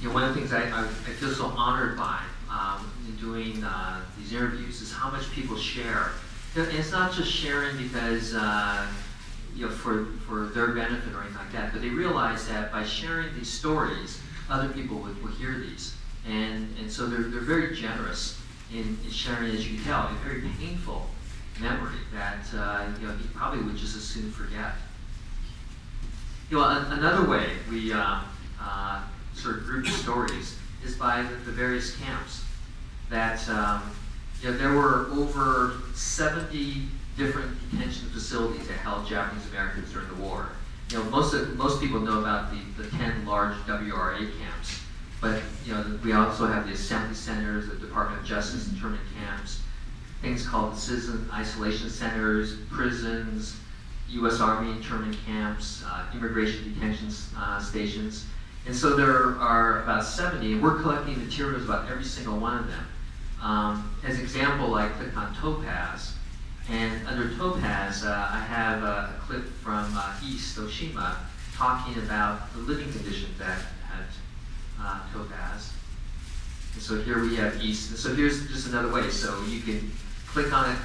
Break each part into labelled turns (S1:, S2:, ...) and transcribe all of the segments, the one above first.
S1: one of the things I feel so honored by in doing these interviews is how much people share. And it's not just sharing because for their benefit or anything like that, but they realize that by sharing these stories, other people will hear these, and so they're very generous in sharing, as you can tell, a very painful memory that he probably would just as soon forget. Another way we sort of group stories is by the various camps. That there were over 70 different detention facilities that held Japanese Americans during the war. Most people know about the 10 large WRA camps, but we also have the assembly centers, the Department of Justice internment camps, things called citizen isolation centers, prisons, U.S. Army internment camps, immigration detention stations. And so there are about 70, and we're collecting materials about every single one of them. As example, I clicked on Topaz, and under Topaz, I have a clip from East Oshima talking about the living conditions at Topaz. And so here we have East. And so here's just another way. So you can click on a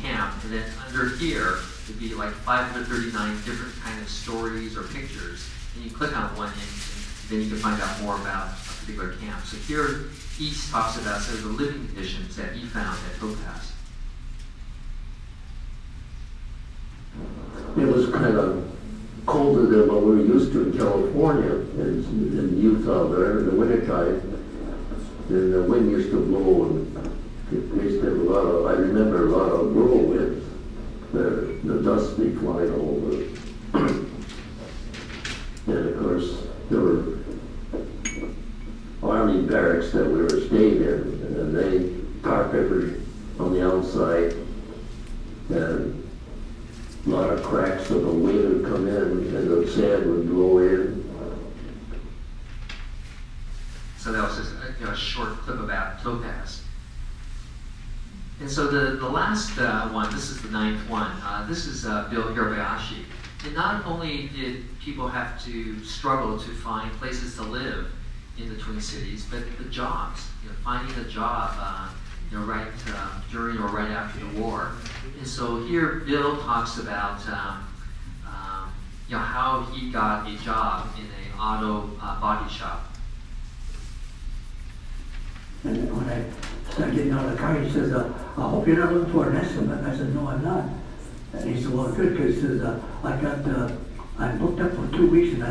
S1: camp, and then under here would be like 539 different kind of stories or pictures. And you click on one, and then you can find out more about a particular camp. So here, East talks about the living conditions that he found at Topaz.
S2: It was kind of colder than what we were used to in California, in Utah there in the wintertime. And the wind used to blow, and they used to have a lot of, I remember a lot of whirlwinds. The dust be flying all over. And of course, there were Army barracks that we were staying in, and they tarp every on the outside, and a lot of cracks, so the wind would come in and the sand would blow in.
S1: So that was just a short clip about Topaz. And so the last one, this is the 9th one, this is Bill Hirabayashi. And not only did people have to struggle to find places to live in the Twin Cities, but the jobs, finding a job, right during or right after the war. And so here, Bill talks about, how he got a job in an auto body shop.
S3: And when I started getting out of the car, he says, I hope you're not looking for an estimate. I said, no, I'm not. And he said, well, good, because he says, I'm booked up for 2 weeks, and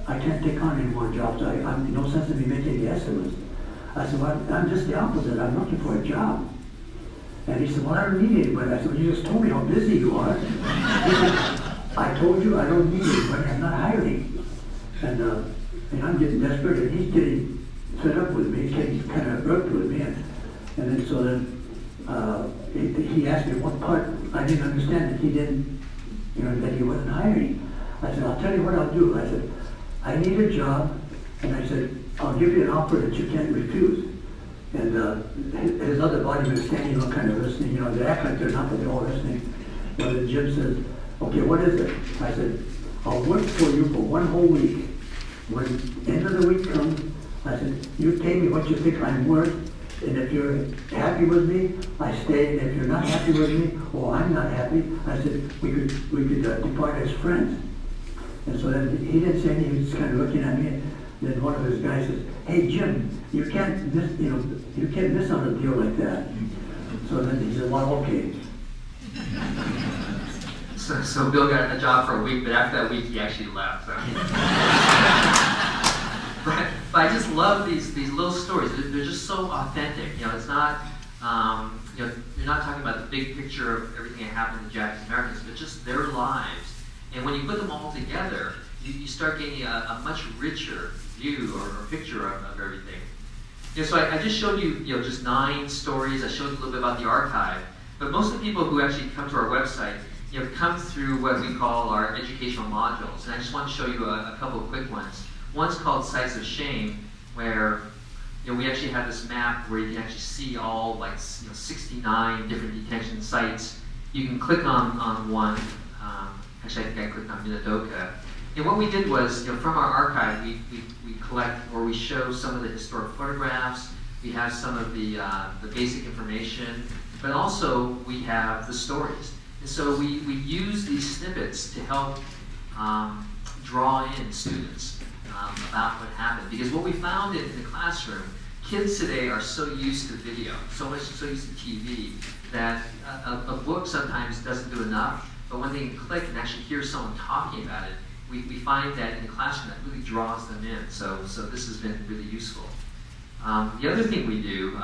S3: I can't take on any more jobs. I'm no sense in me making the estimates. I said, well, I'm just the opposite. I'm looking for a job. And he said, well, I don't need anybody. I said, well, you just told me how busy you are. He said, I told you I don't need anybody. I'm not hiring. And I'm getting desperate, and he's getting fed up with me. He's getting kind of irked with me. And then so then he asked me what part I didn't understand that he didn't, that he wasn't hiring. I said, I'll tell you what I'll do. I said, I need a job, and I said, I'll give you an offer that you can't refuse. And his other bodymen are standing on kind of listening, they act like they're not, but they're all listening. Well, the Jim says, okay, what is it? I said, I'll work for you for 1 whole week. When the end of the week comes, I said, you pay me what you think I'm worth, and if you're happy with me, I stay, and if you're not happy with me, or I'm not happy, I said, we could depart as friends. And so then he didn't say anything, he was just kind of looking at me, and then one of his guys says, hey Jim, you can't miss on a deal like that. So then he said, well, okay.
S1: So Bill got a job for a week, but after that week he actually left. So. But I just love these little stories. They're just so authentic. It's not, you're not talking about the big picture of everything that happened to Japanese Americans, but just their lives. And when you put them all together, you start getting a much richer view or picture of everything. So I just showed you, just 9 stories. I showed you a little bit about the archive. But most of the people who actually come to our website, come through what we call our educational modules. And I just want to show you a couple of quick ones. One's called Sites of Shame, where we actually have this map where you can actually see all 69 different detention sites. You can click on one. Actually, I think I clicked on Minidoka. And what we did was, from our archive, we collect, or we show some of the historic photographs. We have some of the basic information, but also we have the stories. And so we use these snippets to help draw in students about what happened. Because what we found in the classroom, kids today are so used to video, so used to TV, that a book sometimes doesn't do enough, but when they can click and actually hear someone talking about it, we find that in the classroom that really draws them in. So this has been really useful. The other thing we do,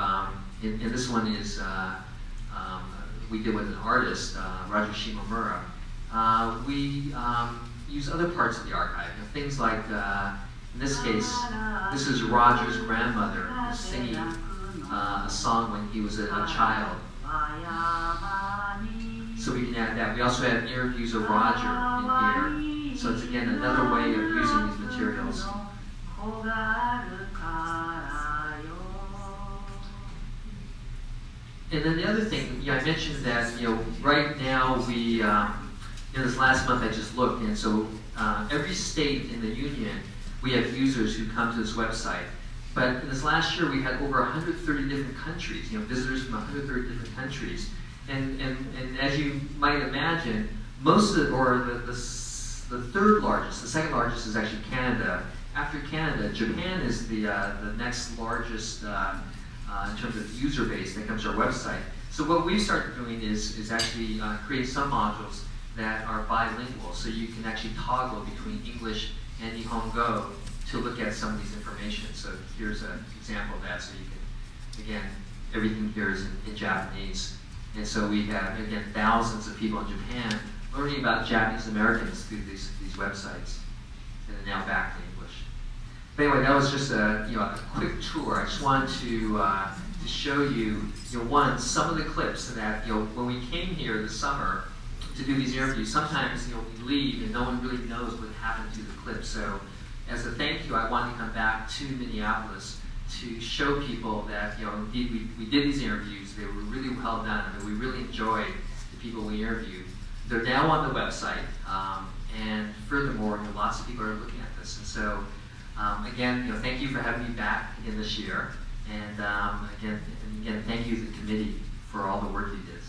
S1: and this one is, we did with an artist, Roger Shimomura, we use other parts of the archive. Things like, in this case, this is Roger's grandmother singing a song when he was a child. So we can add that. We also have interviews of Roger in here. So it's again another way of using these materials. And then the other thing, I mentioned that right now we, this last month I just looked, and so every state in the union we have users who come to this website. But in this last year we had over 130 different countries, visitors from 130 different countries. And as you might imagine, most of the third largest, the second largest is actually Canada. After Canada, Japan is the next largest in terms of user base that comes to our website. So what we started doing is actually create some modules that are bilingual, so you can actually toggle between English and Nihongo to look at some of these information. So here's an example of that. So you can, again, everything here is in Japanese. And so we have, again, thousands of people in Japan learning about Japanese Americans through these websites, and then now back to English. But anyway, that was just a quick tour. I just wanted to show you, some of the clips that, when we came here this summer to do these interviews, sometimes, we leave and no one really knows what happened to the clips. So as a thank you, I wanted to come back to Minneapolis to show people that, indeed we did these interviews. They were really well done. I mean, we really enjoyed the people we interviewed. They're now on the website, and furthermore, lots of people are looking at this. And so, again, thank you for having me back again this year, and again, thank you to the committee for all the work you did.